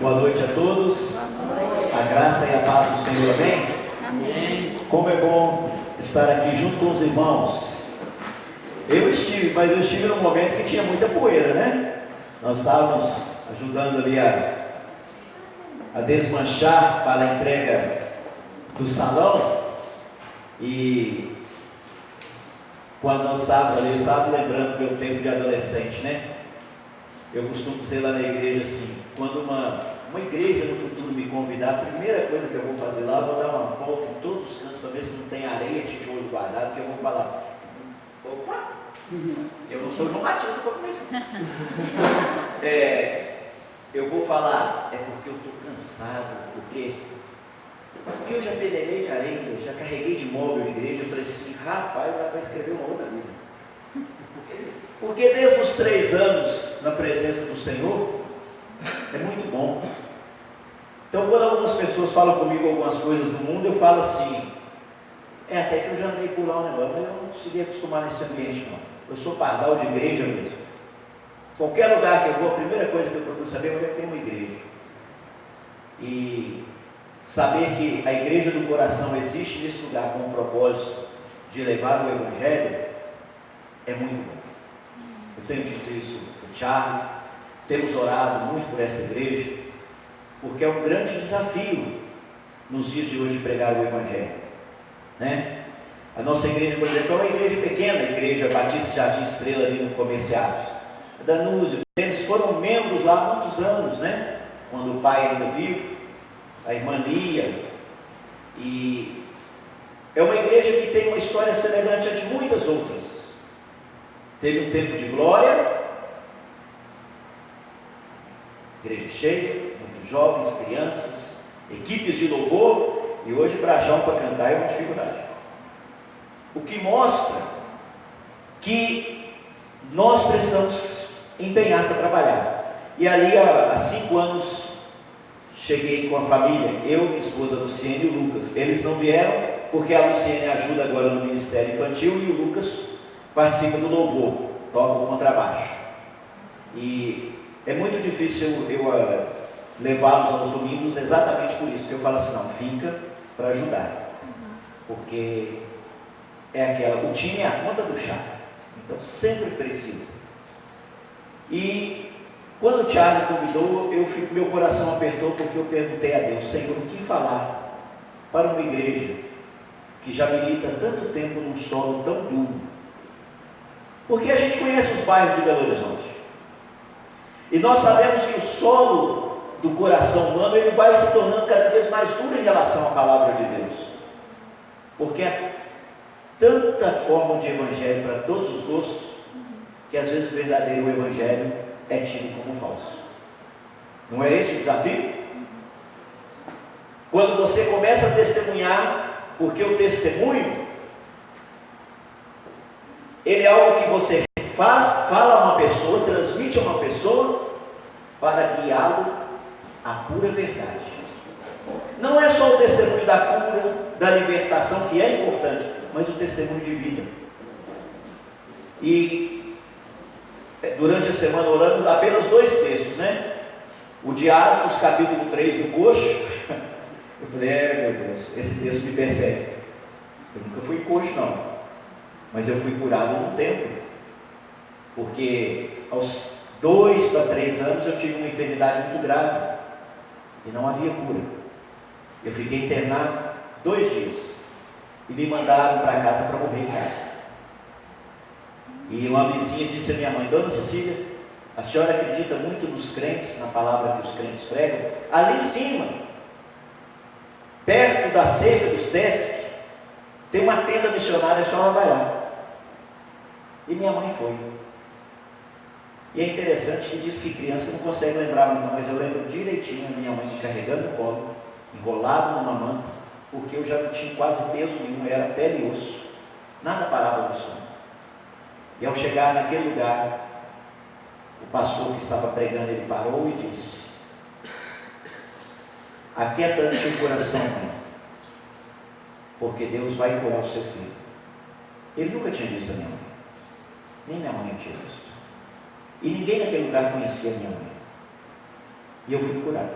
Boa noite a todos. A graça e a paz do Senhor, amém? Amém. Como é bom estar aqui junto com os irmãos. Mas eu estive num momento que tinha muita poeira, né? Nós estávamos ajudando ali a desmanchar para a entrega do salão. E quando nós estávamos ali, eu estava lembrando do meu tempo de adolescente, né? Eu costumo dizer lá na igreja assim, quando uma igreja no futuro me convidar, a primeira coisa que eu vou fazer lá, eu vou dar uma volta em todos os cantos para ver se não tem areia, tijolo guardado, que eu vou falar, opa, eu não sou João Batista para começar. Eu vou falar, é porque eu estou cansado, porque eu já pedelei de areia, já carreguei de móvel de igreja, eu falei assim, rapaz, dá para escrever uma outra vida. Porque desde os 3 anos na presença do Senhor, é muito bom. Então quando algumas pessoas falam comigo algumas coisas do mundo, eu falo assim, até que eu já andei por lá um negócio, mas eu não consegui acostumar nesse ambiente não. Eu sou pardal de igreja mesmo. Qualquer lugar que eu vou, a primeira coisa que eu procuro saber é onde é que tem uma igreja. E saber que a igreja do coração existe nesse lugar com o propósito de levar o Evangelho, é muito bom. Eu tenho dito isso para o Thiago, temos orado muito por esta igreja, porque é um grande desafio nos dias de hoje pregar o Evangelho, né? A nossa igreja, por exemplo, é uma igreja pequena, a igreja Batista Jardim Estrela ali no Comerciários. A Danúzio, eles foram membros lá há muitos anos, né? Quando o pai ainda vivo, a irmã Lia, e é uma igreja que tem uma história semelhante a de muitas outras. Teve um tempo de glória, igreja cheia, muitos jovens, crianças, equipes de louvor, e hoje Brajão para cantar é uma dificuldade. O que mostra que nós precisamos empenhar para trabalhar. E ali há 5 anos cheguei com a família, eu, minha esposa Luciene e o Lucas. Eles não vieram porque a Luciene ajuda agora no Ministério Infantil e o Lucas participa do louvor, toca o contrabaixo. E é muito difícil eu levá-los aos domingos exatamente por isso, que eu falo assim, não, fica para ajudar. Porque o time é a conta do chá, então sempre precisa. E quando o Thiago convidou, meu coração apertou porque eu perguntei a Deus, Senhor, o que falar para uma igreja que já milita tanto tempo num solo tão duro? Porque a gente conhece os bairros de Belo Horizonte. E nós sabemos que o solo do coração humano, ele vai se tornando cada vez mais duro em relação à palavra de Deus. Porque é tanta forma de evangelho para todos os gostos, que às vezes o verdadeiro evangelho é tido como falso. Não é esse o desafio? Quando você começa a testemunhar, porque o testemunho, ele é algo que você fala a uma pessoa, transmite a uma pessoa, para guiá-lo à pura verdade. Não é só o testemunho da cura, da libertação, que é importante, mas o testemunho de vida. E durante a semana orando, apenas 2 textos, né? O de Atos, capítulo 3 do coxo. Eu falei, meu Deus, esse texto me persegue. Eu nunca fui coxo não, mas eu fui curado num tempo, porque aos 2 para 3 anos eu tive uma enfermidade muito grave e não havia cura. Eu fiquei internado 2 dias e me mandaram para casa para morrer em casa. E uma vizinha disse à minha mãe, Dona Cecília, a senhora acredita muito nos crentes, na palavra que os crentes pregam? Ali em cima, perto da cerca do Sesc, tem uma tenda missionária, a senhora vai lá. E minha mãe foi. E é interessante que diz que criança não consegue lembrar muito, mas eu lembro direitinho a minha mãe me carregando no colo, enrolado numa manta, porque eu já não tinha quase peso nenhum, era pele e osso. Nada parava no sono. E ao chegar naquele lugar, o pastor que estava pregando, ele parou e disse, aquieta-te o coração, mãe, porque Deus vai curar o seu filho. Ele nunca tinha visto a minha mãe, nem minha mãe tinha visto. E ninguém naquele lugar conhecia a minha mãe. E eu fui curado.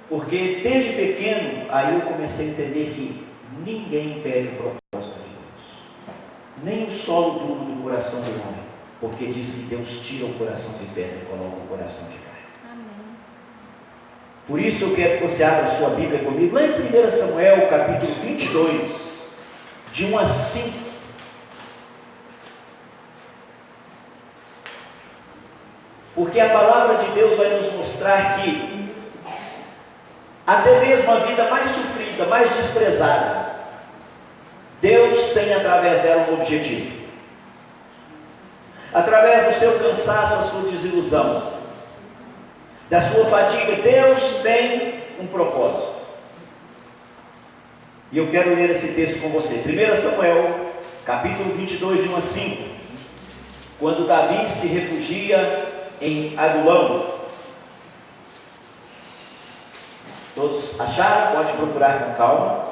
Porque desde pequeno, aí eu comecei a entender que ninguém perde o propósito de Deus. Nem o solo duro do coração do homem. Porque diz que Deus tira o coração de pedra e coloca o coração de carne. Amém. Por isso eu quero que você abra a sua Bíblia comigo. Lá em 1 Samuel, capítulo 22, de 1 a 5. Porque a palavra de Deus vai nos mostrar que até mesmo a vida mais sofrida, mais desprezada, Deus tem através dela um objetivo. Através do seu cansaço, a sua desilusão, da sua fadiga, Deus tem um propósito. E eu quero ler esse texto com você. 1 Samuel, capítulo 22, de 1 a 5. Quando Davi se refugia em Adulão. Todos acharam? Pode procurar com calma.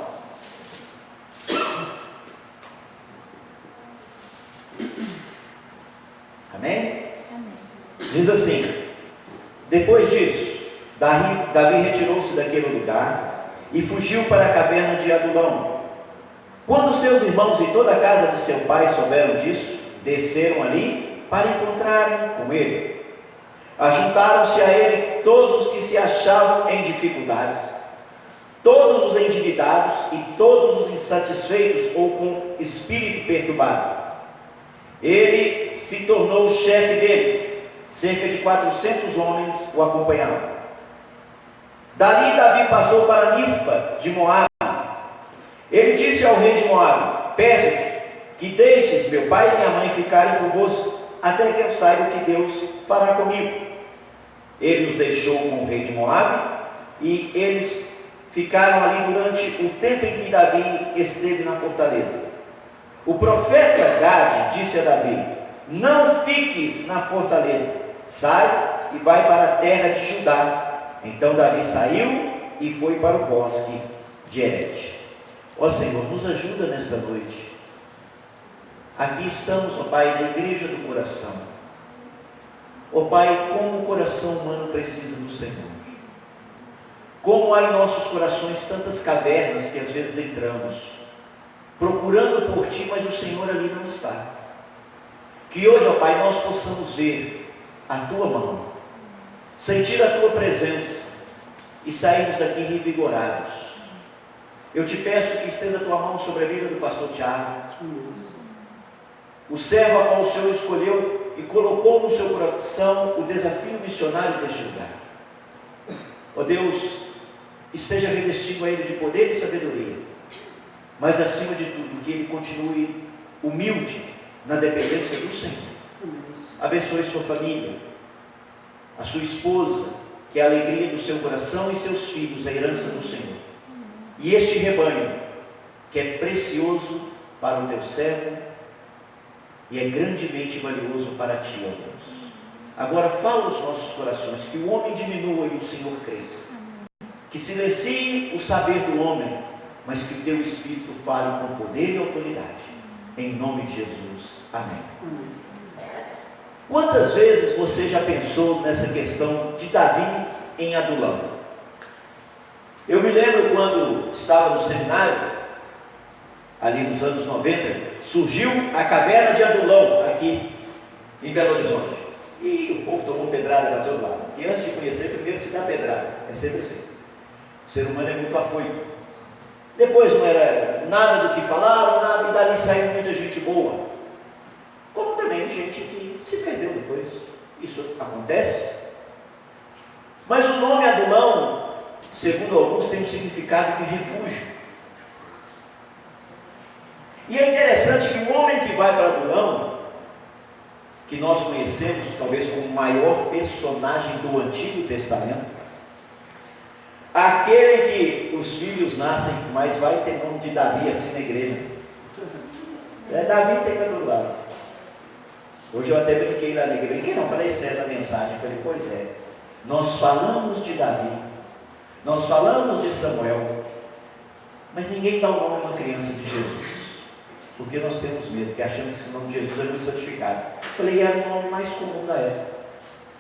Amém? Amém. Diz assim: depois disso, Davi retirou-se daquele lugar e fugiu para a caverna de Adulão. Quando seus irmãos e toda a casa de seu pai souberam disso, desceram ali para encontrarem com ele. Ajuntaram-se a ele todos os que se achavam em dificuldades, todos os endividados e todos os insatisfeitos ou com espírito perturbado. Ele se tornou o chefe deles. Cerca de 400 homens o acompanhavam. Dali Davi passou para Mispa de Moabe. Ele disse ao rei de Moabe: peço-te que deixes meu pai e minha mãe ficarem convosco, até que eu saiba o que Deus fará comigo. Ele os deixou com o rei de Moabe, e eles ficaram ali durante o tempo em que Davi esteve na fortaleza. O profeta Gade disse a Davi: não fiques na fortaleza, sai e vai para a terra de Judá. Então Davi saiu e foi para o bosque de Herete. Ó Senhor, nos ajuda nesta noite. Aqui estamos, ó Pai, na igreja do coração. Ó Pai, como o coração humano precisa do Senhor. Como há em nossos corações tantas cavernas que às vezes entramos, procurando por Ti, mas o Senhor ali não está. Que hoje, ó Pai, nós possamos ver a Tua mão, sentir a Tua presença e sairmos daqui revigorados. Eu te peço que estenda a Tua mão sobre a vida do pastor Tiago, o servo a qual o Senhor escolheu e colocou no seu coração o desafio missionário deste lugar. Ó Deus, esteja revestindo a ele de poder e sabedoria, mas acima de tudo, que ele continue humilde na dependência do Senhor. Abençoe sua família, a sua esposa, que é a alegria do seu coração, e seus filhos, a herança do Senhor. E este rebanho, que é precioso para o teu servo, e é grandemente valioso para ti, ó Deus. Agora fala aos nossos corações, que o homem diminua e o Senhor cresça. Que silencie o saber do homem, mas que o teu Espírito fale com poder e autoridade. Em nome de Jesus. Amém. Quantas vezes você já pensou nessa questão de Davi em Adulão? Eu me lembro quando estava no seminário, ali nos anos 90, surgiu a caverna de Adulão, aqui em Belo Horizonte. E o povo tomou pedrada para todo lado. Porque antes de conhecer, primeiro se dá pedrada. É sempre assim. O ser humano é muito afoito. Depois não era nada do que falaram, nada, e dali saiu muita gente boa. Como também gente que se perdeu depois. Isso acontece. Mas o nome Adulão, segundo alguns, tem um significado de refúgio. E é interessante que o homem que vai para Adulão, que nós conhecemos talvez como o maior personagem do Antigo Testamento, aquele que os filhos nascem, mas vai ter nome de Davi assim na igreja. Davi tem para todo lado. Hoje eu até brinquei lá na igreja. Brinquei não, falei sério na mensagem. Falei, pois é, nós falamos de Davi, nós falamos de Samuel, mas ninguém dá o nome a uma criança de Jesus. Porque nós temos medo, porque achamos que o nome de Jesus é muito santificado. Falei, era o nome mais comum da época.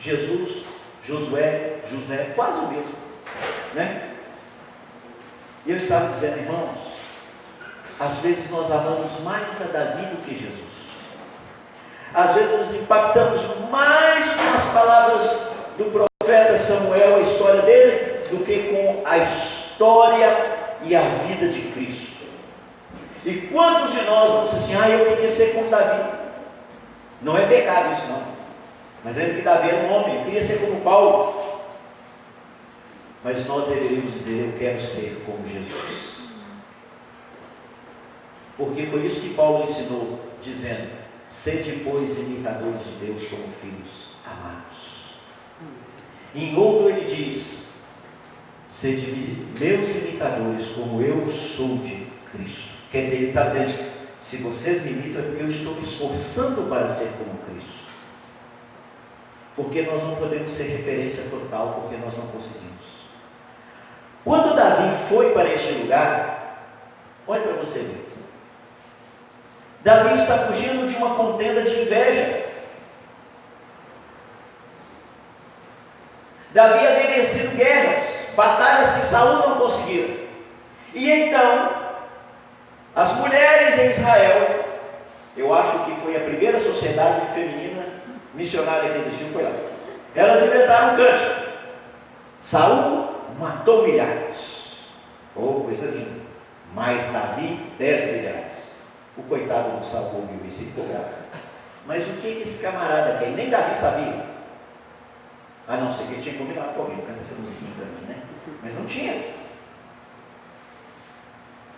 Jesus Josué, quase o mesmo, né? E eu estava dizendo, irmãos, às vezes nós amamos mais a Davi do que Jesus. Às vezes nos impactamos mais com as palavras do profeta Samuel, a história dele, do que com a história e a vida de Cristo. E quantos de nós vamos dizer assim, eu queria ser como Davi? Não é pecado isso não. Mas lembra que Davi era um homem, eu queria ser como Paulo. Mas nós deveríamos dizer, eu quero ser como Jesus. Porque foi isso que Paulo ensinou, dizendo, sede, pois, imitadores de Deus como filhos amados. Em outro ele diz, sede meus imitadores como eu sou de Cristo. Quer dizer, ele está dizendo, se vocês me imitam é porque eu estou me esforçando para ser como Cristo. Porque nós não podemos ser referência total, porque nós não conseguimos. Quando Davi foi para este lugar, olha para você ver. Davi está fugindo de uma contenda de inveja. Davi havia vencido guerras, batalhas que Saul não conseguiram. E então, as mulheres em Israel, eu acho que foi a primeira sociedade feminina missionária que existiu, foi lá. Elas inventaram um cântico. Saul matou milhares. Coisa linda. Mas Davi, 10 milhares. O coitado do Saul ouviu isso e ficou bravo. Mas o que esse camarada quer? Nem Davi sabia. A não ser que ele tinha combinado com alguém, canta essa musiquinha para mim, né? Mas não tinha.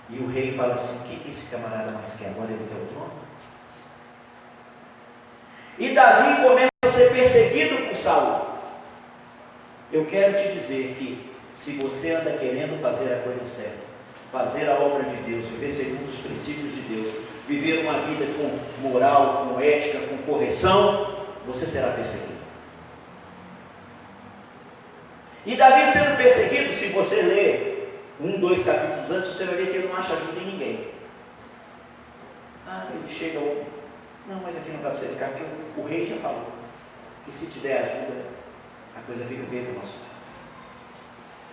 E o rei fala assim, o que esse camarada mais quer agora? Ele quer o trono? E Davi começa a ser perseguido por Saul. Eu quero te dizer que se você anda querendo fazer a coisa certa, fazer a obra de Deus, viver segundo os princípios de Deus, viver uma vida com moral, com ética, com correção, você será perseguido. E Davi sendo perseguido, se você ler 2 capítulos antes, você vai ver que ele não acha ajuda em ninguém. Ele chega ao... Não, mas aqui não dá para você ficar, porque o rei já falou que se te der ajuda, a coisa fica bem para o nosso lado.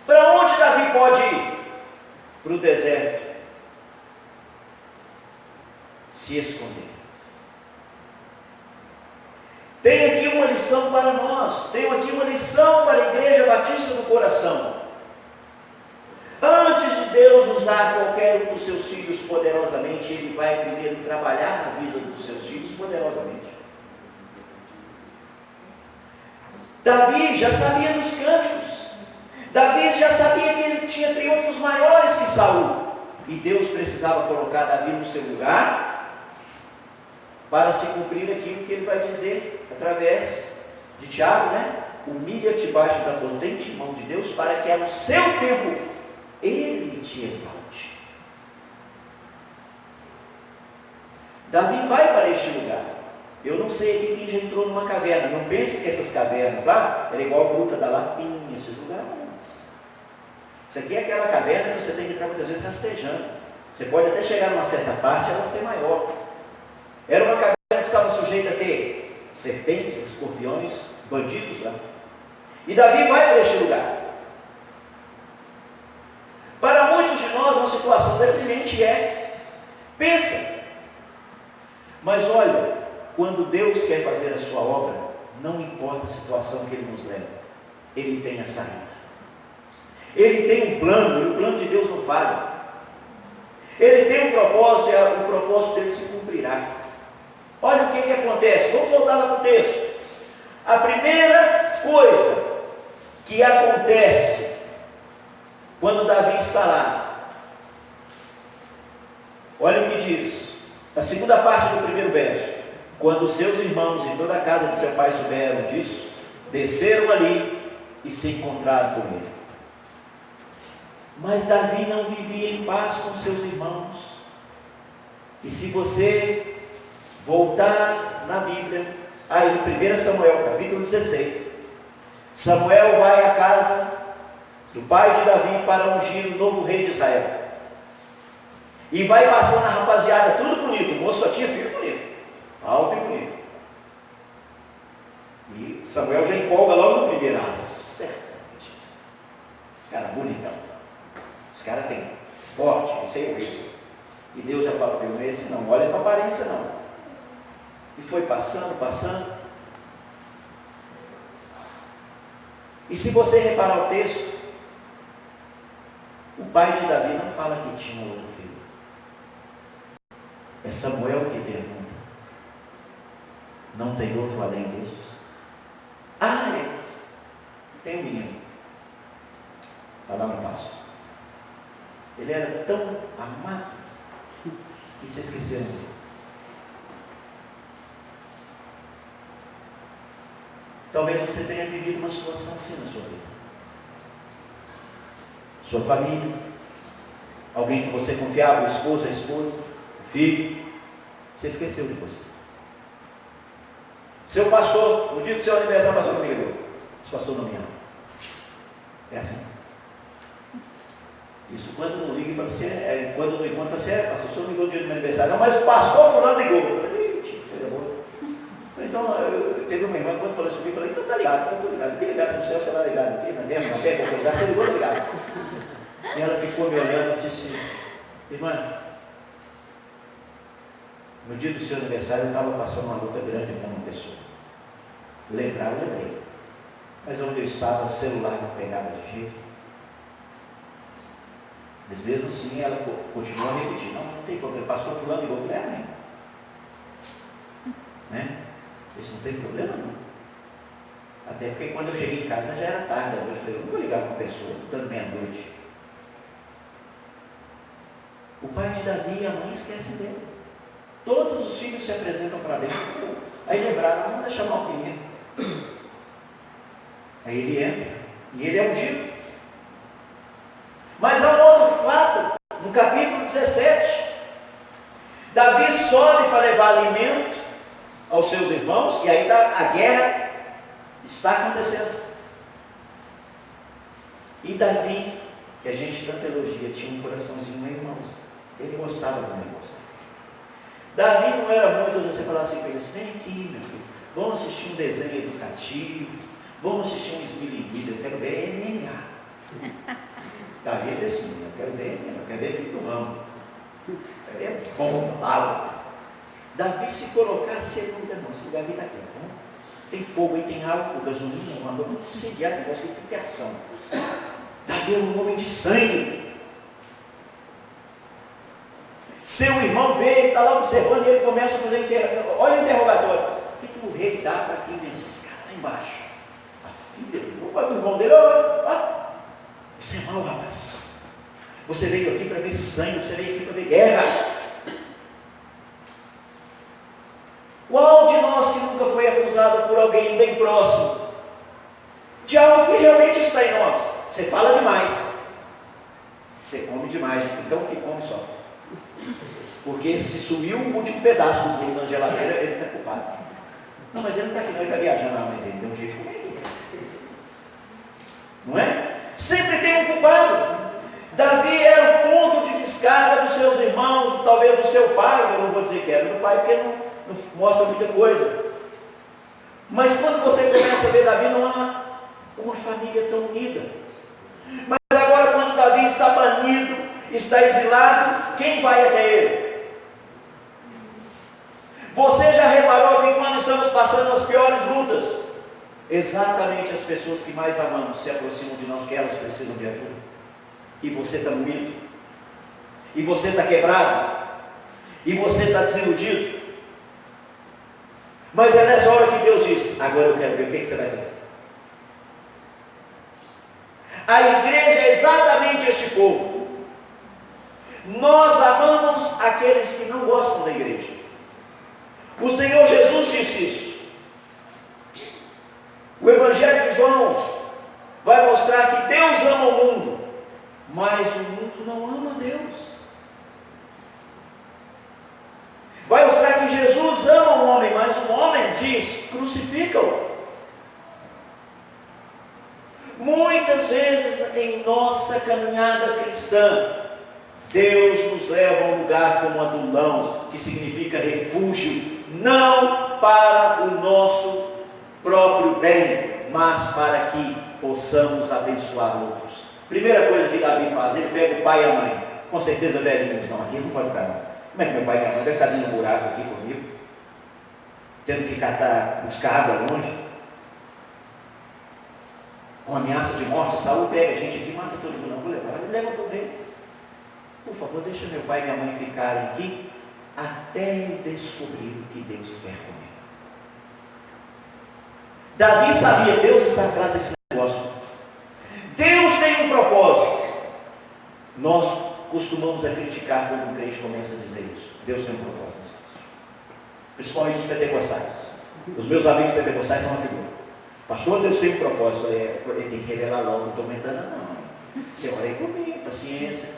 Para onde Davi pode ir? Para o deserto. Se esconder. Tem aqui uma lição para nós. Tenho aqui uma lição para a Igreja Batista do Coração. Antes de Deus usar qualquer um dos seus filhos poderosamente, Ele vai primeiro trabalhar na vida dos seus filhos poderosamente. Davi já sabia dos cânticos. Davi já sabia que ele tinha triunfos maiores que Saul. E Deus precisava colocar Davi no seu lugar para se cumprir aquilo que ele vai dizer através de Tiago, né? Humilha-te debaixo da potente mão de Deus para que ao seu tempo Ele te exalte. Davi vai para este lugar. Eu não sei aqui quem já entrou numa caverna. Não pense que essas cavernas lá era igual a Gruta da Lapinha, esses lugares não. Isso aqui é aquela caverna que você tem que entrar muitas vezes rastejando. Você pode até chegar numa certa parte e ela ser maior. Era uma caverna que estava sujeita a ter serpentes, escorpiões, bandidos lá. E Davi vai para este lugar. Para muitos de nós, uma situação deprimente pensa. Mas olha, quando Deus quer fazer a sua obra, não importa a situação que Ele nos leva, Ele tem a saída. Ele tem um plano, e o plano de Deus não falha. Ele tem um propósito, e o propósito dele se cumprirá. Olha o que acontece, vamos voltar lá para o texto. A primeira coisa que acontece quando Davi está lá, olha o que diz, a segunda parte do primeiro verso. Quando seus irmãos e toda a casa de seu pai souberam disso, desceram ali e se encontraram com ele. Mas Davi não vivia em paz com seus irmãos. E se você voltar na Bíblia, aí em 1 Samuel, capítulo 16, Samuel vai à casa do pai de Davi para ungir o novo rei de Israel. E vai passando a rapaziada, tudo bonito, o moço só tinha filho bonito, alto e bonito. E Samuel já empolga logo no primeiro. Ah, certamente. Cara, bonitão. Os caras têm forte, esse é o esse. E Deus já fala para ele, esse não, olha para a aparência não. E foi passando, passando. E se você reparar o texto, o pai de Davi não fala que tinha outro filho. É Samuel que pergunta. Não tem outro além destes? Ah, é. Tem um menino. Está lá no pasto. Ele era tão amado que se esqueceram dele. Talvez você tenha vivido uma situação assim na sua vida. Sua família, alguém que você confiava, o esposo, a esposa, o filho, você esqueceu de você. Seu pastor, no dia do seu aniversário, pastor me ligou. Esse pastor não me ama. É assim. Isso quando não liga e fala assim, quando não encontra, fala assim, pastor, o senhor ligou no dia do meu aniversário. Não, mas o pastor fulano ligou. Eu falei, coisa boa. Então, teve uma irmã, quando falou isso comigo, eu falei, então tá ligado, tá tudo ligado. Que ligado no céu, você vai ligado aqui, na terra, na terra, qualquer lugar, você ligou, tá ligado. E ela ficou me olhando e disse, irmã, no dia do seu aniversário eu estava passando uma luta grande com uma pessoa. Lembrar, eu lembrei. Mas onde eu estava, celular não pegava de jeito. Mas mesmo assim ela continuou a repetir, não tem problema, pastor fulano ligou, falei, amém. Né? Isso não tem problema não. Até porque quando eu cheguei em casa já era tarde, eu falei, eu não vou ligar para uma pessoa, dando meia-noite. O pai de Davi e a mãe esquecem dele. Todos os filhos se apresentam para Deus. Aí lembraram, vamos deixar mal o menino. Aí ele entra, e ele é ungido. Mas há um outro fato, no capítulo 17. Davi sobe para levar alimento aos seus irmãos, e aí a guerra está acontecendo. E Davi, que a gente tanto elogia, tinha um coraçãozinho meio irmãozinho. Ele gostava do negócio. Davi não era muito, você falar assim para eles, vem aqui, meu filho, vamos assistir um desenho educativo, vamos assistir um Esmilinguido, eu quero ver MMA. Davi é desse menino, eu quero ver MMA, eu quero ver filho do ramo. Ele é bom, bala. Davi se colocasse, ele não denúncia, Davi está aqui, né? Tem fogo aí, tem álcool, gasolina, vamos incendiar o negócio de criação. Davi é um homem de sangue. Seu irmão vê, ele está lá observando e ele começa a fazer olha o interrogatório. O que o rei dá para quem vem esses caras lá embaixo? A filha, o irmão dele, você é mau, rapaz. Você veio aqui para ver sangue, você veio aqui para ver guerra. Qual de nós que nunca foi acusado por alguém bem próximo de algo que realmente está em nós? Você fala demais, você come demais, então o que come só. Porque se sumiu o último pedaço do bolo na geladeira, ele está culpado. Não, mas ele não está aqui não, ele está viajando lá, mas ele deu um jeito de comer tudo. Não é? Sempre tem um culpado. Davi era o ponto de descarga dos seus irmãos, talvez do seu pai, eu não vou dizer que era do pai, porque não mostra muita coisa. Mas quando você começa a ver Davi, não há uma família tão unida. Mas agora quando Davi está banido, está exilado, quem vai até ele? Você já reparou que quando estamos passando as piores lutas, exatamente as pessoas que mais amamos se aproximam de nós, porque elas precisam de ajuda. E você está moído, e você está quebrado, e você está desiludido. Mas é nessa hora que Deus diz, agora eu quero ver o que você vai fazer. A igreja é exatamente este povo. Nós amamos aqueles que não gostam da igreja. O Senhor Jesus disse isso. O Evangelho de João vai mostrar que Deus ama o mundo, mas o mundo não ama Deus. Vai mostrar que Jesus ama o homem, mas o homem diz, crucifica-o. Muitas vezes em nossa caminhada cristã, Deus nos leva a um lugar como Adulão, que significa refúgio, não para o nosso próprio bem, mas para que possamos abençoar outros. Primeira coisa que Davi faz, ele pega o pai e a mãe. Com certeza, velhinhos, não, aqui eles não podem ficar não. Como é que meu pai e minha mãe devem ficar dentro do buraco aqui comigo? Tendo que buscar água longe? Com ameaça de morte, Saul pega a gente aqui, mata todo mundo, não vou levar, ele leva para o rei. Por favor, deixa meu pai e minha mãe ficarem aqui, até eu descobrir o que Deus quer comigo. Davi sabia, Deus está atrás desse negócio. Deus tem um propósito. Nós costumamos criticar quando um crente começa a dizer isso. Deus tem um propósito. Principalmente os pentecostais. Os meus amigos pentecostais são uma figura. Pastor, Deus tem um propósito. Ele tem que revelar logo, não estou aumentando não. Você ora aí comigo, paciência.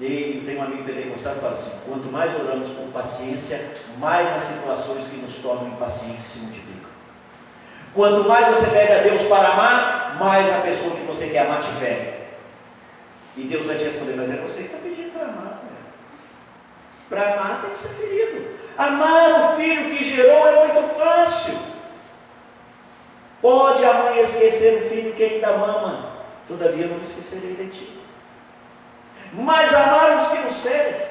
E tem um amigo pentecostal que fala assim, quanto mais oramos com paciência, mais as situações que nos tornam impacientes se multiplicam. Quanto mais você pede a Deus para amar, mais a pessoa que você quer amar te fere. E Deus vai te responder, mas é você que está pedindo para amar. Né? Para amar tem que ser ferido. Amar o filho que gerou é muito fácil. Pode a mãe esquecer o filho que ainda mama, todavia não me esquecerei de ti. Mas amar os que nos ferem.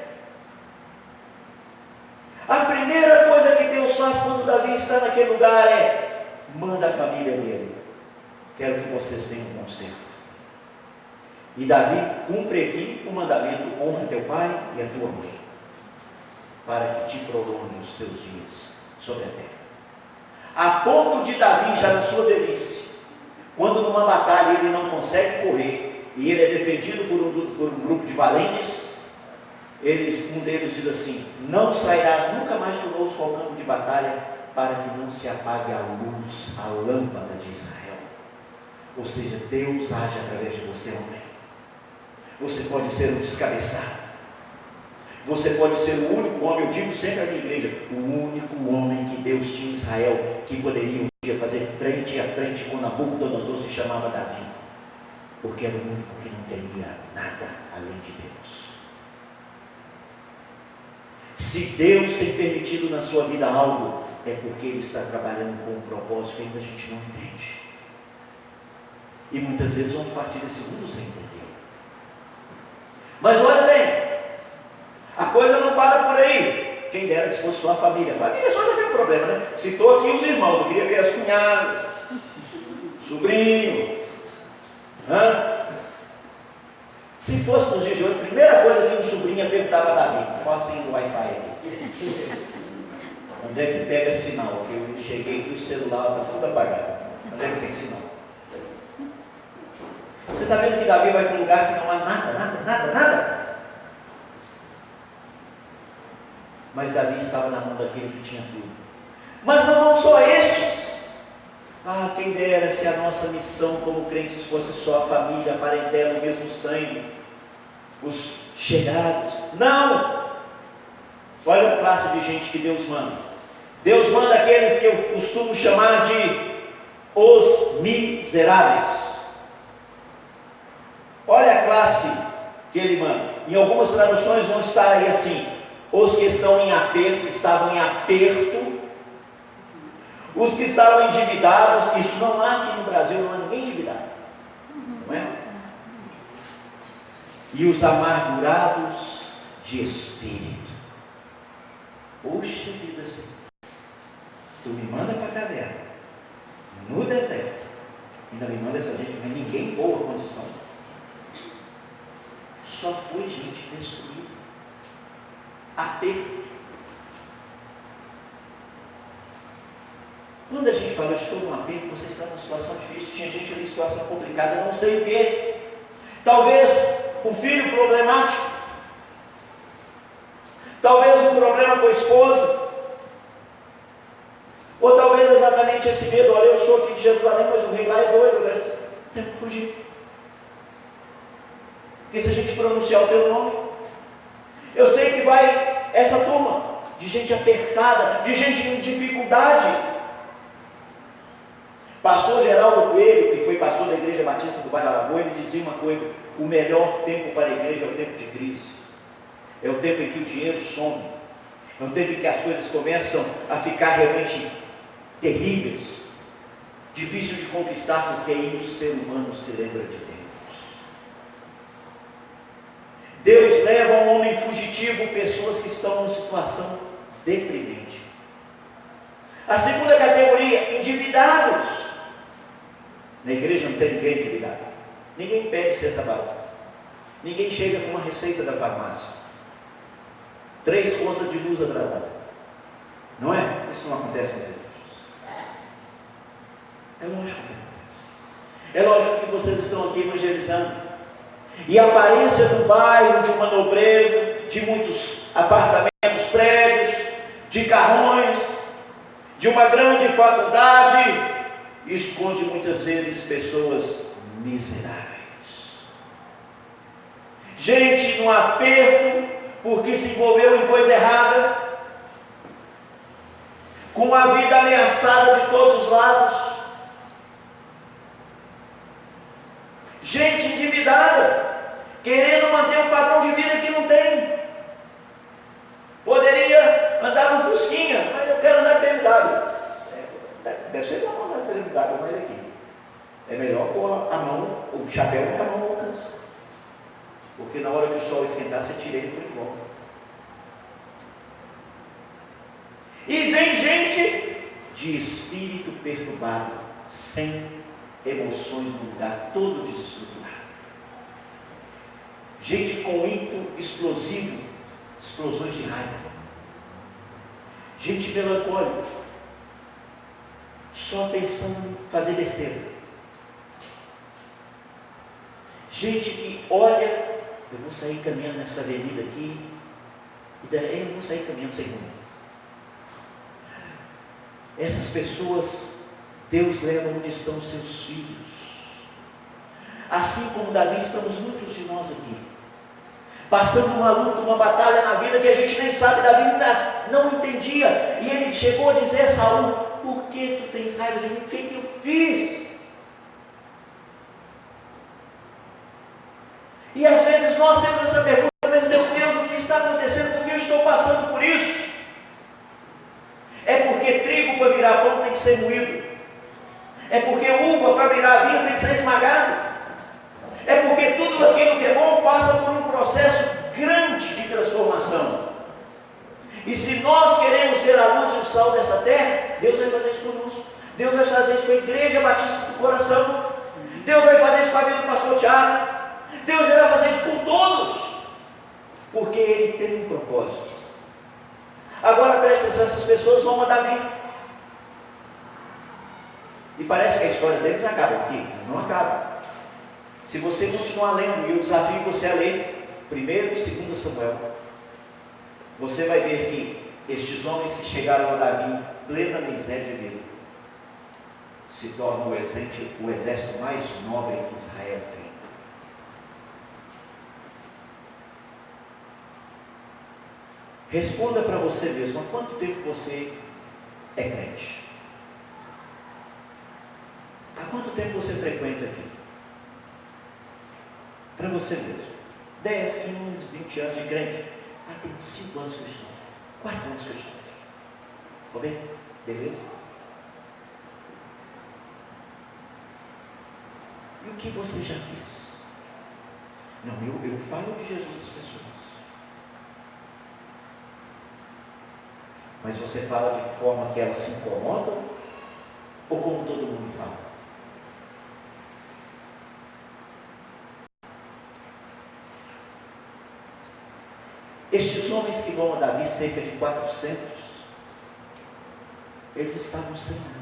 A primeira coisa que Deus faz quando Davi está naquele lugar é, manda a família dele. Quero que vocês tenham um conserto. E Davi cumpre aqui o mandamento, honra teu pai e a tua mãe, para que te prolongue os teus dias sobre a terra. A ponto de Davi, já na sua velhice, quando numa batalha ele não consegue correr, e ele é defendido por um grupo de valentes, um deles diz assim, não sairás nunca mais conosco ao campo de batalha, para que não se apague a luz, a lâmpada de Israel. Ou seja, Deus age através de você, homem. Você pode ser um descabeçado. Você pode ser o único homem, eu digo sempre à minha igreja, o único homem que Deus tinha em Israel, que poderia um dia fazer frente a frente com Nabucodonosor, se chamava Davi. Porque era o único que não teria nada além de Deus. Se Deus tem permitido na sua vida algo, é porque Ele está trabalhando com um propósito que ainda a gente não entende. E muitas vezes vamos partir desse mundo sem entender. Mas olha bem, a coisa não para por aí. Quem dera que se fosse só a família. A família só já tem um problema, né? Citou aqui os irmãos, eu queria ver as cunhadas, sobrinho. Se fosse nos dias de hoje, a primeira coisa que um sobrinho ia perguntar para Davi, faça aí no Wi-Fi aqui. Onde é que pega sinal? Porque eu cheguei aqui, o celular está tudo apagado. Onde é que tem sinal? Você está vendo que Davi vai para um lugar que não há nada? Mas Davi estava na mão daquele que tinha tudo. Mas não são só estes. Quem dera se a nossa missão como crentes fosse só a família, a parentela, o mesmo sangue, os chegados. Não! Olha a classe de gente que Deus manda. Deus manda aqueles que eu costumo chamar de os miseráveis. Olha a classe que ele manda. Em algumas traduções vão estar aí assim, os que estão em aperto, estavam em aperto, os que estavam endividados, isso não há aqui no Brasil, não há ninguém endividado, não é? E os amargurados de espírito. Poxa vida, Senhor, tu me manda para a caverna, no deserto, ainda me manda essa gente, mas ninguém em boa condição. Só foi gente destruída. Aperto. Quando a gente fala, eu estou num aperto, você está numa situação difícil, tinha gente ali em situação complicada, não sei o quê. Talvez um filho problemático. Talvez um problema com a esposa. Ou talvez exatamente esse medo, olha, eu sou aqui de Jerusalém, mas o rei lá é doido, né? Tem que fugir. Porque se a gente pronunciar o teu nome, eu sei que vai essa turma de gente apertada, de gente em dificuldade. Pastor Geraldo Coelho, que foi pastor da Igreja Batista do Bairro Alagoa, ele dizia uma coisa: o melhor tempo para a igreja é o tempo de crise. É o tempo em que o dinheiro some. É o tempo em que as coisas começam a ficar realmente terríveis. difícil de conquistar, porque aí o ser humano se lembra de Deus. Deus leva a um homem fugitivo pessoas que estão numa situação deprimente. A segunda categoria, endividados. Na igreja não tem ninguém endividado. Ninguém pede cesta básica. Ninguém chega com uma receita da farmácia. 3 contas de luz atrasada. Não é? Isso não acontece nas igrejas. É lógico que acontece. É lógico que vocês estão aqui evangelizando. E a aparência do bairro, de uma nobreza, de muitos apartamentos, prédios, de carrões, de uma grande faculdade, esconde muitas vezes pessoas miseráveis. Gente no aperto, porque se envolveu em coisa errada, com a vida ameaçada de todos os lados. Gente endividada, querendo manter um padrão de vida que não tem. Poderia andar no Fusquinha, mas eu quero andar de BMW. Deve ser bom andar de BMW, mas aqui é melhor pôr a mão, o chapéu onde a mão alcança. Porque na hora que o sol esquentar, você tira ele por igual. E vem gente de espírito perturbado, sem emoções no lugar, todo desestruturado. Gente com ímpeto explosivo, explosões de raiva. Gente melancólica, só pensando em fazer besteira. Gente que olha, eu vou sair caminhando nessa avenida aqui, e daí eu vou sair caminhando sem rumo. Essas pessoas, Deus leva onde estão os seus filhos. Assim como Davi, estamos muitos de nós aqui, passando uma luta, uma batalha na vida que a gente nem sabe. Davi ainda não entendia, e ele chegou a dizer a Saul: por que tu tens raiva de mim? O que eu fiz? E às vezes nós temos essa pergunta: mas meu Deus, o que está acontecendo? Por que eu estou passando por isso? É porque trigo para virar pão tem que ser moído. É porque uva para virar vinho tem que ser esmagado. É porque tudo aquilo que é bom passa por um processo grande de transformação. E se nós queremos ser a luz e o sal dessa terra, Deus vai fazer isso conosco. Deus vai fazer isso com a Igreja Batista do Coração. Deus vai fazer isso com a vida do pastor Tiago. Deus vai fazer isso com todos. Porque Ele tem um propósito. Agora presta atenção, essas pessoas vão mandar vir. E parece que a história deles acaba aqui, mas não acaba. Se você continuar lendo, e eu desafio você a ler 1º e 2 Samuel, você vai ver que estes homens que chegaram a Davi em plena miséria de vida, se tornam o exército mais nobre que Israel tem. Responda para você mesmo: há quanto tempo você é crente? Há quanto tempo você frequenta aqui? Para você mesmo. 10, 15, 20 anos de crente. Tem 5 anos que eu estou aqui. 4 anos que eu estou aqui. Tá bem? Beleza? E o que você já fez? Não, eu falo de Jesus às pessoas. Mas você fala de forma que elas se incomodam? Ou como todo mundo fala? Estes homens que vão a Davi, cerca de 400, eles estavam sem nada.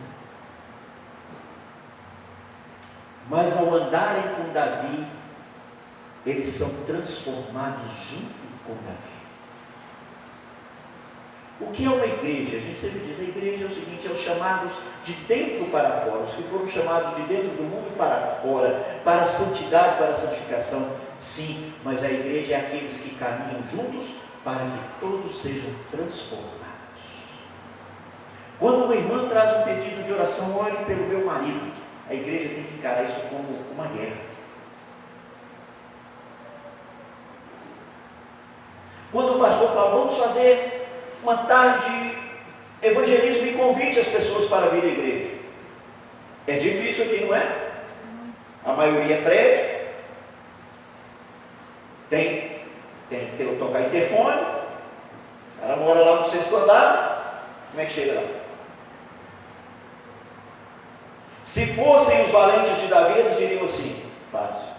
Mas ao andarem com Davi, eles são transformados junto com Davi. O que é uma igreja? A gente sempre diz: a igreja é o seguinte, é os chamados de dentro para fora, os que foram chamados de dentro do mundo para fora, para a santidade, para a santificação. Sim, mas a igreja é aqueles que caminham juntos para que todos sejam transformados. Quando uma irmã traz um pedido de oração: ore pelo meu marido, a igreja tem que encarar isso como uma guerra. Quando o pastor fala: vamos fazer uma tarde de evangelismo e convite as pessoas para vir à igreja, É difícil aqui, não é? A maioria é prédio. Tem que tocar interfone. O cara mora lá no 6º andar. Como é que chega lá? Se fossem os valentes de Davi, eles diriam assim: fácil.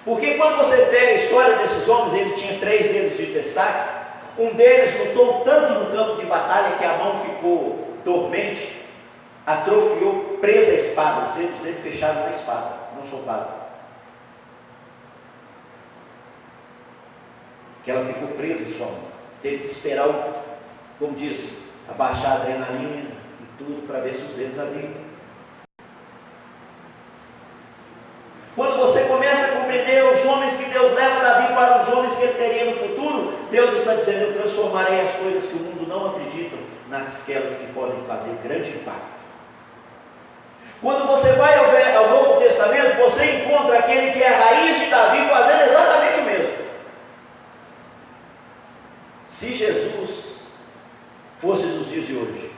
Porque quando você pega a história desses homens, ele tinha 3 deles de destaque. Um deles lutou tanto no campo de batalha que a mão ficou dormente, atrofiou, presa à espada. Os dedos dele fecharam na espada, não soltaram. Que ela ficou presa em sua mão. Teve que esperar, como diz, abaixar a adrenalina e tudo para ver se os dedos abriam. Quando você começa a compreender os homens que Deus leva Davi para os homens que ele teria no futuro, Deus está dizendo: eu transformarei as coisas que o mundo não acredita nasquelas que podem fazer grande impacto. Quando você vai ao Novo Testamento, você encontra aquele que é a raiz de Davi fazendo exatamente o mesmo. Se Jesus fosse nos dias de hoje,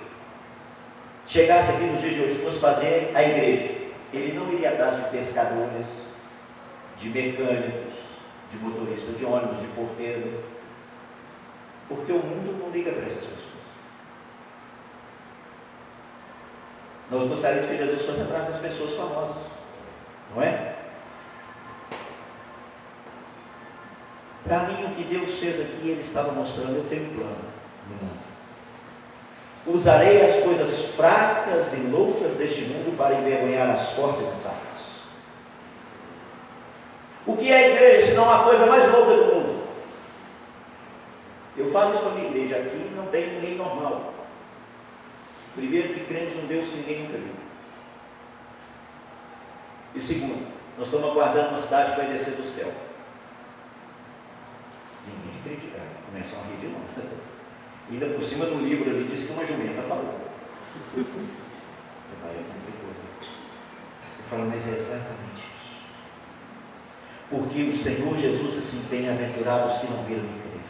chegasse aqui nos dias de hoje, fosse fazer a igreja, ele não iria atrás de pescadores, de mecânicos, de motoristas de ônibus, de porteiro, porque o mundo não liga para essas pessoas. Nós gostaríamos que Jesus fosse atrás das pessoas famosas, não é? Para mim, o que Deus fez aqui, Ele estava mostrando: eu tenho um plano no mundo. Usarei as coisas fracas e loucas deste mundo para envergonhar as fortes e sábias. O que é a igreja, senão a coisa mais louca do mundo? Eu falo isso para a minha igreja: aqui não tem ninguém normal. Primeiro, que cremos num Deus que ninguém nunca viu. E segundo, nós estamos aguardando uma cidade que vai descer do céu. Ninguém acredita, começam a rir de nós. Ainda por cima do livro ali diz que uma jumenta falou. Eu falo: mas é exatamente isso. Porque o Senhor Jesus assim: bem-aventurados que não viram nem creram.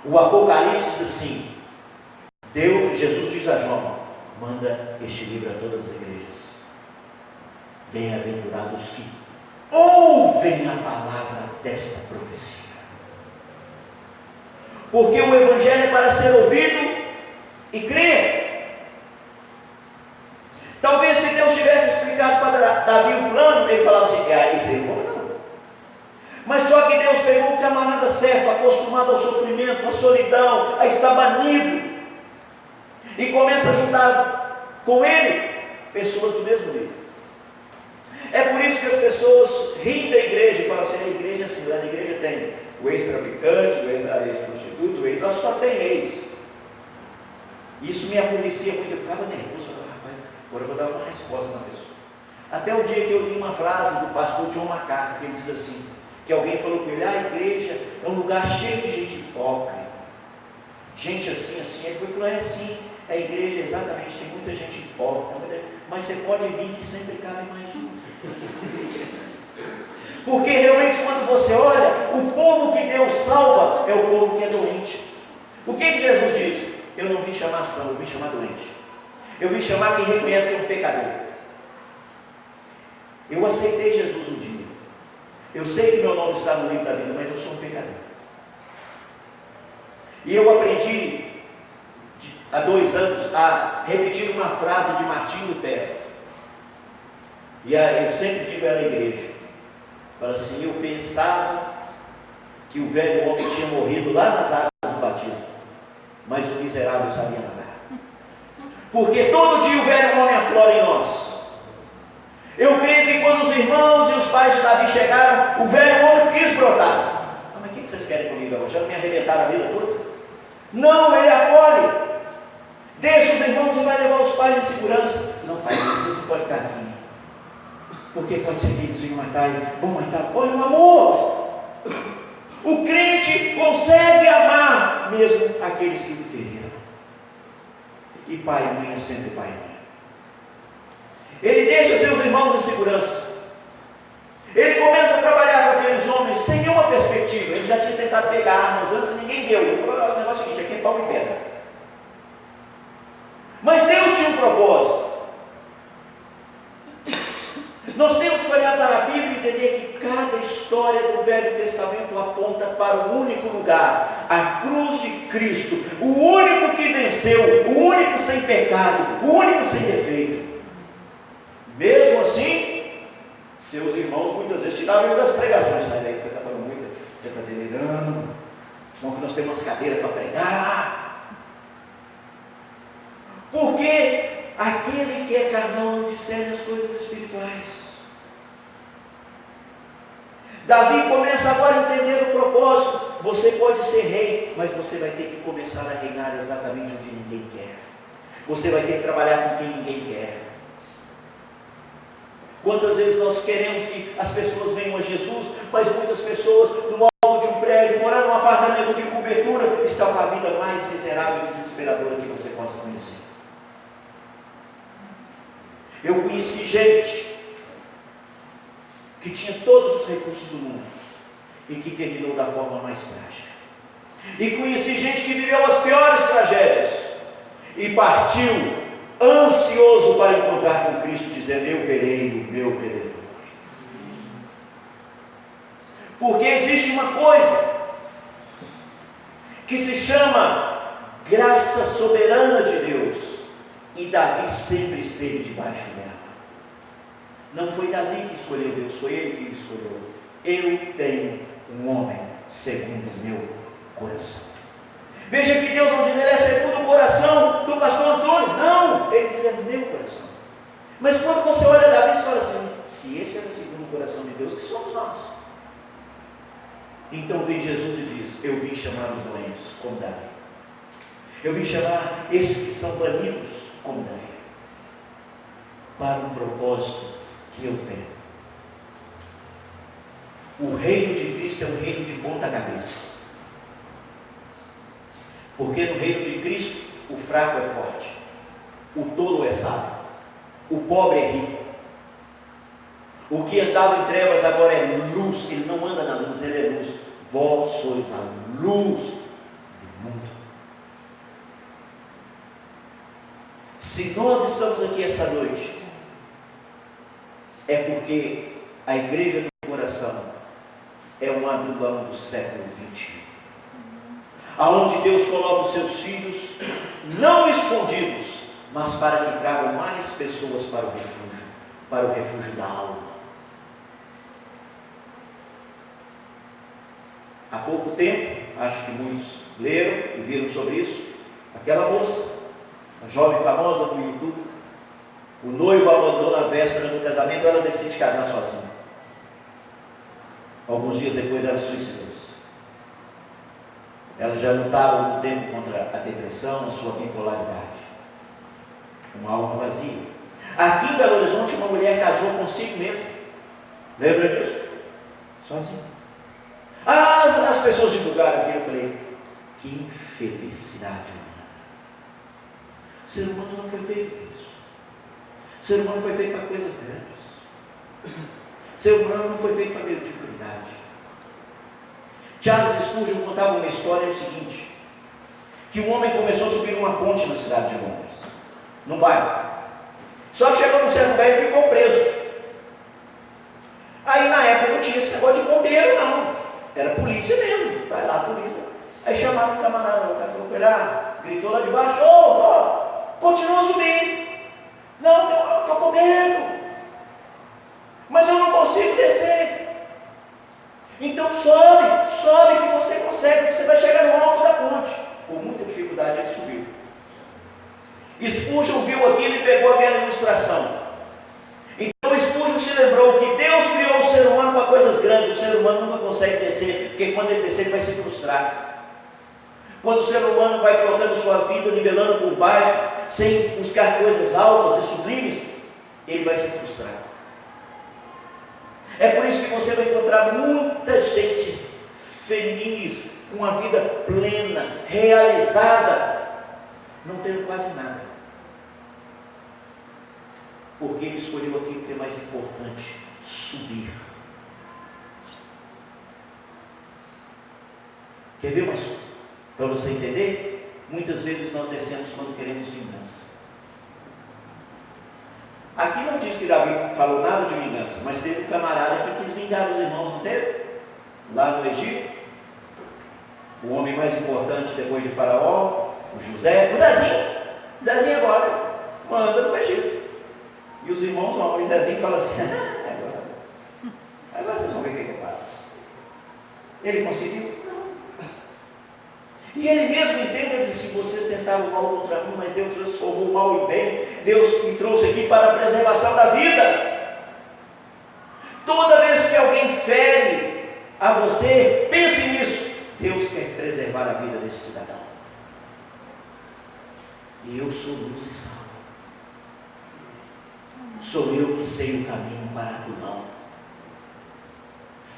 O Apocalipse diz assim: Jesus diz a João: manda este livro a todas as igrejas. Bem-aventurados que ouvem a palavra desta profecia. Porque o Evangelho é para ser ouvido e crer. Talvez se Deus tivesse explicado para Davi o plano, ele falava assim: isso aí não vou fazer não. Mas só que Deus pegou o camarada certo, acostumado ao sofrimento, à solidão, a estar banido, e começa a juntar com ele pessoas do mesmo nível. É por isso que as pessoas riem da igreja e falam assim: a igreja é assim, lá na igreja tem o ex-traficante, o ex-prostituto, o ex, nós só tem ex. Isso me apolicia muito, eu ficava nervoso, rapaz, agora eu vou dar uma resposta para a pessoa. Até o dia que eu li uma frase do pastor John MacArthur, que ele diz assim, que alguém falou com ele: a igreja é um lugar cheio de gente hipócrita, gente assim, assim. Ele falou: é assim, a igreja exatamente, tem muita gente hipócrita, mas você pode vir que sempre cabe mais um. Porque realmente, quando você olha, o povo que Deus salva é o povo que é doente. O que Jesus diz? Eu não vim chamar são, eu vim chamar doente. Eu vim chamar quem reconhece que é um pecador. Eu aceitei Jesus um dia. Eu sei que meu nome está no livro da vida, mas eu sou um pecador. E eu aprendi há 2 anos a repetir uma frase de Martim Lutero. E eu sempre digo ela à igreja. Fala assim: eu pensava que o velho homem tinha morrido lá nas águas do batismo, mas o miserável sabia nadar. Porque todo dia o velho homem aflora em nós. Eu creio que quando os irmãos e os pais de Davi chegaram, o velho homem quis brotar. Mas o que vocês querem comigo agora? Já me arrebentaram a vida toda? Não, ele acolhe. Deixa os irmãos e vai levar os pais em segurança. Não, pai, vocês não podem ficar aqui. Porque pode ser que eles venham matar ele. Vão matar. Olha o amor. O crente consegue amar mesmo aqueles que lhe feriram. E pai e mãe é sempre pai e mãe. Ele deixa seus irmãos em segurança. Ele começa a trabalhar com aqueles homens sem nenhuma perspectiva. Ele já tinha tentado pegar armas antes e ninguém deu. Ele falou: o negócio é o seguinte, aqui é pau e pedra. Nós temos que olhar para a Bíblia e entender que cada história do Velho Testamento aponta para o único lugar, a cruz de Cristo, o único que venceu, o único sem pecado, o único sem defeito. Mesmo assim, seus irmãos muitas vezes tiravam ele das pregações. Sai daí que você está falando muito, você está delirando. Bom que nós temos umas cadeiras para pregar. Porque aquele que é carnal não discerne as coisas espirituais. Davi começa agora a entender o propósito. Você pode ser rei, mas você vai ter que começar a reinar exatamente onde ninguém quer. Você vai ter que trabalhar com quem ninguém quer. Quantas vezes nós queremos que as pessoas venham a Jesus, mas muitas pessoas no alto de um prédio, morando num apartamento de cobertura, estão com a vida mais miserável e desesperadora que você possa conhecer. Eu conheci gente que tinha todos os recursos do mundo e que terminou da forma mais trágica. E conheci gente que viveu as piores tragédias e partiu ansioso para encontrar com Cristo, dizendo: eu verei o meu Redentor. Porque existe uma coisa que se chama graça soberana de Deus, e Davi sempre esteve debaixo dela. Não foi Davi que escolheu Deus, foi ele que o escolheu. Eu tenho um homem segundo o meu coração. Veja que Deus não diz: ele é segundo o coração do pastor Antônio. Não, ele diz: é do meu coração. Mas quando você olha Davi, você fala assim: se esse era segundo o coração de Deus, que somos nós? Então vem Jesus e diz: eu vim chamar os doentes, como Davi. Eu vim chamar esses que são banidos, como Davi, para um propósito que eu tenho. O reino de Cristo é um reino de ponta cabeça. Porque no reino de Cristo, o fraco é forte, o tolo é sábio, o pobre é rico. O que andava em trevas agora é luz. Ele não anda na luz, ele é luz. Vós sois a luz do mundo. Se nós estamos aqui esta noite, é porque a igreja do coração é um adulão do século XXI. Aonde Deus coloca os seus filhos, não escondidos, mas para que tragam mais pessoas para o refúgio da alma. Há pouco tempo, acho que muitos leram e viram sobre isso, aquela moça, a jovem famosa do YouTube, o noivo abandonou na véspera do casamento, ela decide casar sozinha. Alguns dias depois ela suicidou-se. Ela já lutava algum tempo contra a depressão, a sua bipolaridade. Uma alma vazia. Aqui em Belo Horizonte, uma mulher casou consigo mesma. Lembra disso? Sozinha. As pessoas divulgaram aqui, eu falei: que infelicidade humana. O ser humano não foi feito para isso. O ser humano foi feito para coisas grandes. O ser humano não foi feito para mediocridade. Charles Spurgeon contava uma história, o seguinte: que um homem começou a subir uma ponte na cidade de Londres, num bairro. Só que chegou num certo lugar e ficou preso. Aí na época não tinha esse negócio de bombeiro, não. Era polícia mesmo. Vai lá, polícia. Aí chamaram o camarada, o cara falou com ele, gritou lá de baixo: continua subindo. Não, eu estou com medo. Mas eu não consigo descer. Então sobe que você consegue, você vai chegar no alto da ponte. Com muita dificuldade ele subiu. Spurgeon viu aquilo e pegou aquela ilustração. Então Spurgeon se lembrou que Deus criou o ser humano para coisas grandes. O ser humano nunca consegue descer, porque quando ele descer ele vai se frustrar. Quando o ser humano vai colocando sua vida, nivelando por baixo, sem buscar coisas altas e sublimes, ele vai se frustrar. É por isso que você vai encontrar muita gente feliz, com uma vida plena, realizada, não tendo quase nada. Porque ele escolheu aquilo que é mais importante: subir. Quer ver, mas para você entender? Muitas vezes nós descemos quando queremos vingança. Aqui não diz que que Davi falou nada de vingança, mas teve um camarada que quis vingar os irmãos, não teve? Lá no Egito, o homem mais importante depois de Faraó, o José, o Zezinho agora manda no Egito. E os irmãos vão, o Zezinho fala assim, agora vocês vão ver o que eu faço. Ele conseguiu? Não. E ele mesmo entende, ele diz assim, vocês tentaram mal contra mim, mas Deus transformou o mal em bem. Deus me trouxe aqui para a preservação da vida. Toda vez que alguém fere a você, pense nisso. Deus quer preservar a vida desse cidadão. E eu sou luz e sal. Sou eu que sei o caminho para Adulão.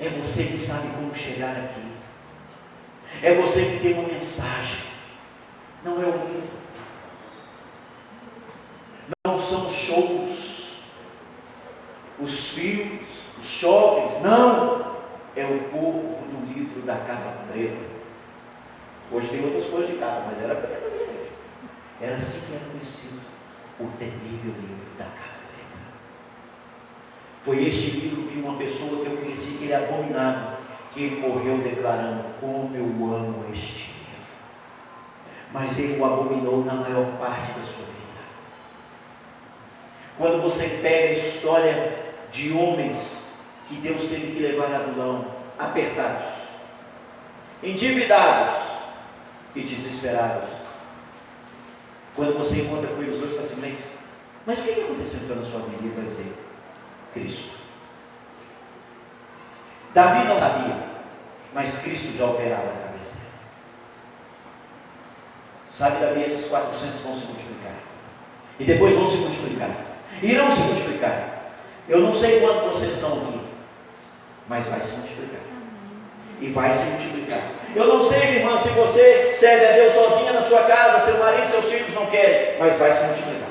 É você que sabe como chegar aqui. É você que tem uma mensagem. Não é o mundo. Não são os shows, os filmes, os shoppings. Não. É o povo do livro da capa preta. Hoje tem outras coisas de capa, mas era preta mesmo. Era assim que era conhecido. O terrível livro da capa preta. Foi este livro que uma pessoa que eu conheci, que ele abominava, que ele morreu declarando, como eu amo este livro. Mas ele o abominou na maior parte da sua vida. Quando você pega a história de homens que Deus teve que levar a Adulão, apertados, endividados e desesperados. Quando você encontra com eles hoje, você fala assim, mas o que aconteceu então na sua vida? Ele vai dizer, Cristo. Davi não sabia, mas Cristo já operava a cabeça dele. Sabe, Davi, esses 400 vão se multiplicar. E depois vão se multiplicar. Irão se multiplicar. Eu não sei quantos vocês são aqui, mas vai se multiplicar. E vai se multiplicar. Eu não sei, irmã, se você serve a Deus sozinha na sua casa, seu marido e seus filhos não querem, mas vai se multiplicar.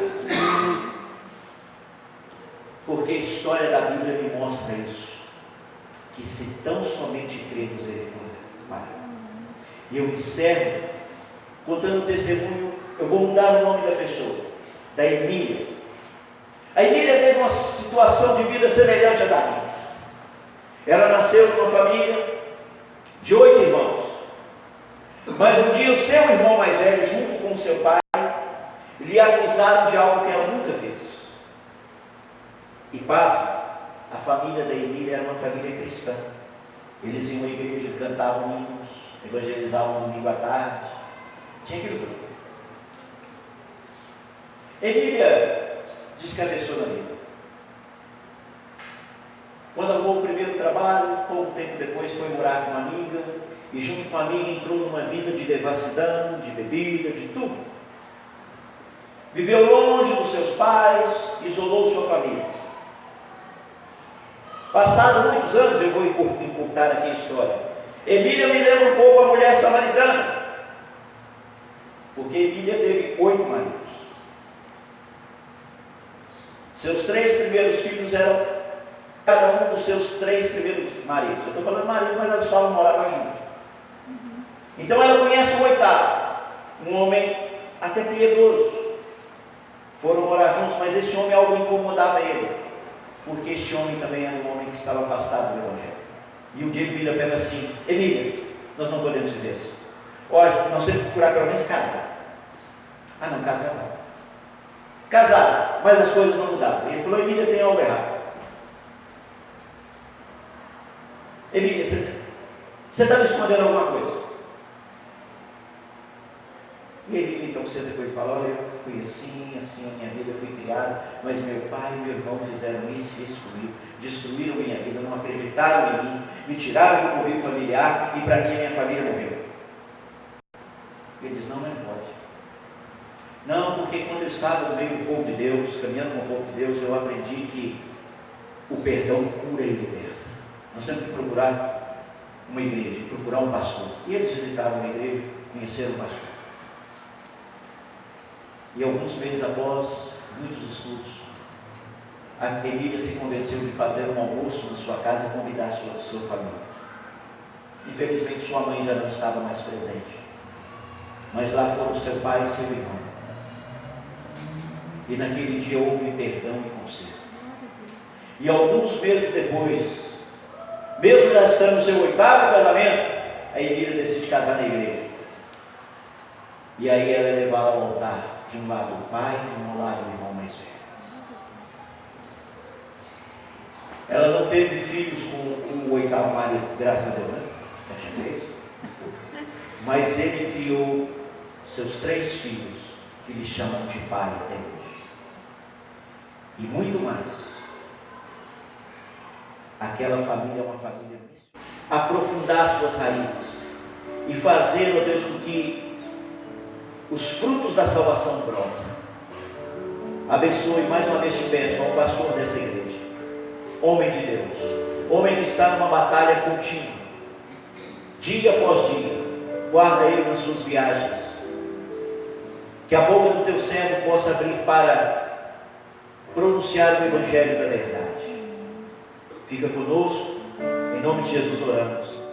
Porque a história da Bíblia me mostra isso. Que se tão somente cremos, Ele vai. E eu observo, contando o testemunho, eu vou mudar o nome da pessoa, da Emília. A Emília teve uma situação de vida semelhante a Davi. Ela nasceu numa família de 8 irmãos. Mas um dia o seu irmão mais velho, junto com o seu pai, lhe acusaram de algo que ela nunca fez. E pasme, a família da Emília era uma família cristã. Eles iam à igreja, cantavam hinos, evangelizavam no domingo à tarde. Tinha aquilo tudo. Emília descabeçou na vida. Quando arrumou o primeiro trabalho, pouco tempo depois foi morar com uma amiga, e junto com a amiga entrou numa vida de devassidão, de bebida, de tudo. Viveu longe dos seus pais, isolou sua família. Passados muitos anos, eu vou encurtar aqui a história. Emília me lembra um pouco a mulher samaritana, porque Emília teve 8 maridos. Seus 3 primeiros filhos eram cada um dos seus 3 primeiros maridos. Eu estou falando marido, mas elas estavam morando juntos. Então ela conhece o 8º, um homem até piedoso. Foram morar juntos, mas esse homem algo incomodava ele, porque este homem também era um homem que estava afastado do Evangelho. E um dia Emília pega assim, Emília, nós não podemos viver assim. Olha, nós temos que procurar pelo menos casar. Ah não, casar não. Casar, mas as coisas não mudavam. Ele falou, Emília, tem algo errado. Emília, você está me escondendo alguma coisa? E Emília então senta com ele e fala, olha, eu fui assim a minha vida, eu fui criado, mas meu pai e meu irmão fizeram isso e isso comigo, destruíram minha vida, não acreditaram em mim, me tiraram do convívio familiar e para mim a minha família morreu. Ele diz, não pode. Não, porque quando eu estava no meio do povo de Deus, caminhando com o povo de Deus, eu aprendi que o perdão cura e liberta. Nós temos que procurar uma igreja, procurar um pastor. E eles visitaram uma igreja, conheceram o pastor. E alguns meses após, muitos estudos, a Emília se convenceu de fazer um almoço na sua casa e convidar a sua família. Infelizmente sua mãe já não estava mais presente. Mas lá foram seu pai e seu irmão. E naquele dia houve perdão e conserto. E alguns meses depois, mesmo já estando no seu 8º casamento, a Emília decide casar na igreja. E aí ela é levada ao altar, de um lado o pai, de um lado o irmão mais velho. Ela não teve filhos com o 8º marido, graças a Deus, né? Já tinha 3. Mas ele criou seus 3 filhos, que lhe chamam de pai até hoje. E muito mais. Aquela família é uma família missionária. Aprofundar suas raízes e fazer, ó Deus, com que os frutos da salvação brotem. Abençoe, mais uma vez te peço, ao pastor dessa igreja, homem de Deus, homem que está numa batalha contínua, dia após dia. Guarda ele nas suas viagens, que a boca do teu servo possa abrir para pronunciar o evangelho da verdade. Fica conosco, em nome de Jesus oramos.